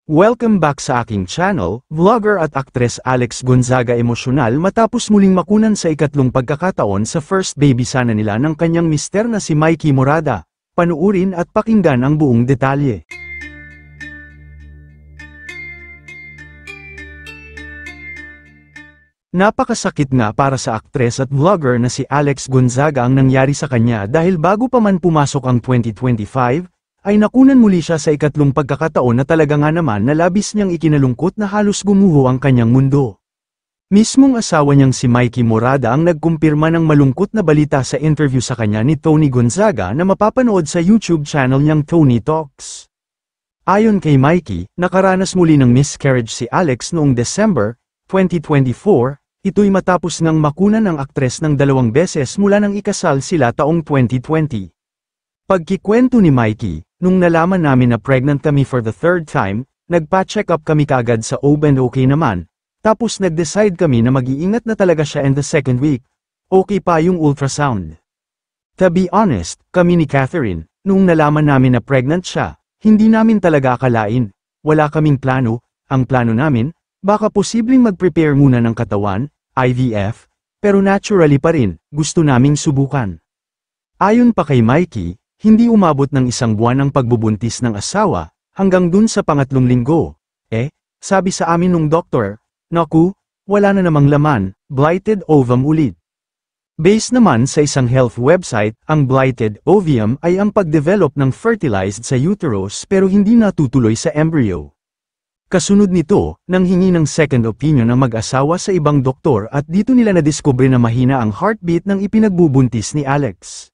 Welcome back sa aking channel. Vlogger at aktres Alex Gonzaga emosyonal matapos muling makunan sa ikatlong pagkakataon sa first baby sana nila ng kanyang mister na si Mikey Morada. Panuurin at pakinggan ang buong detalye. Napakasakit nga para sa aktres at vlogger na si Alex Gonzaga ang nangyari sa kanya dahil bago pa man pumasok ang 2025, ay nakunan muli siya sa ikatlong pagkakataon na talaga nga naman na labis niyang ikinalungkot na halos gumuho ang kanyang mundo. Mismong asawa niyang si Mikey Morada ang nagkumpirma ng malungkot na balita sa interview sa kanya ni Tony Gonzaga na mapapanood sa YouTube channel niyang Tony Talks. Ayon kay Mikey, nakaranas muli ng miscarriage si Alex noong December 2024, ito'y matapos ngang makunan ng aktres ng 2 beses mula nang ikasal sila taong 2020. Pagkikwento ni Mikey, nung nalaman namin na pregnant kami for the 3rd time, nagpa-check up kami kaagad sa OB and okay naman, tapos nag-decide kami na mag-iingat na talaga siya in the 2nd week, okay pa yung ultrasound. To be honest, kami ni Catherine, nung nalaman namin na pregnant siya, hindi namin talaga akalain, wala kaming plano, ang plano namin, baka posibleng mag-prepare muna ng katawan, IVF, pero naturally pa rin, gusto naming subukan. Ayon pa kay Mikey, hindi umabot ng 1 buwan ang pagbubuntis ng asawa, hanggang dun sa pangatlong linggo. Sabi sa amin nung doktor, naku, wala na namang laman, blighted ovum ulit. Based naman sa isang health website, ang blighted ovum ay ang pagdevelop ng fertilized sa uterus pero hindi natutuloy sa embryo. Kasunod nito, nanghingi ng second opinion ang mag-asawa sa ibang doktor at dito nila nadiskubre na mahina ang heartbeat ng ipinagbubuntis ni Alex.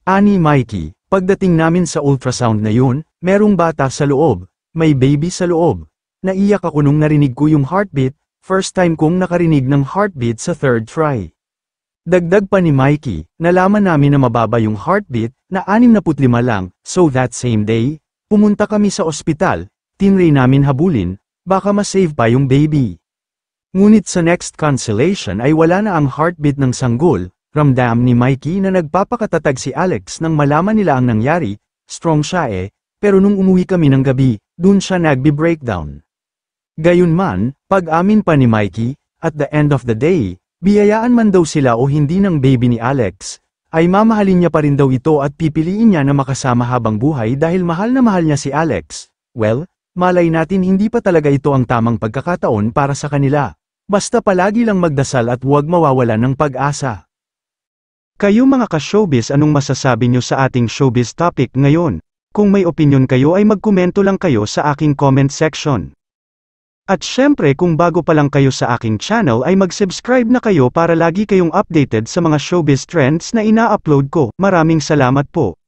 Ani Mikey, pagdating namin sa ultrasound na yun, merong bata sa loob, may baby sa loob. Naiyak ako nung narinig ko yung heartbeat, first time kong nakarinig ng heartbeat sa 3rd try. Dagdag pa ni Mikey, nalaman namin na mababa yung heartbeat, na 65 lang, so that same day, pumunta kami sa ospital, tinry namin habulin, baka masave pa yung baby. Ngunit sa next consultation ay wala na ang heartbeat ng sanggol. Ramdam ni Mikey na nagpapakatatag si Alex nang malaman nila ang nangyari, strong siya pero nung umuwi kami ng gabi, dun siya nagbi-breakdown. Gayunman, pag-amin pa ni Mikey, at the end of the day, biyayaan man daw sila o hindi ng baby ni Alex, ay mamahalin niya pa rin daw ito at pipiliin niya na makasama habang buhay dahil mahal na mahal niya si Alex. Well, malay natin hindi pa talaga ito ang tamang pagkakataon para sa kanila. Basta palagi lang magdasal at huwag mawawalan ng pag-asa. Kayo mga ka-showbiz, anong masasabi nyo sa ating showbiz topic ngayon? Kung may opinion kayo ay magkomento lang kayo sa aking comment section. At syempre kung bago pa lang kayo sa aking channel ay mag-subscribe na kayo para lagi kayong updated sa mga showbiz trends na ina-upload ko. Maraming salamat po.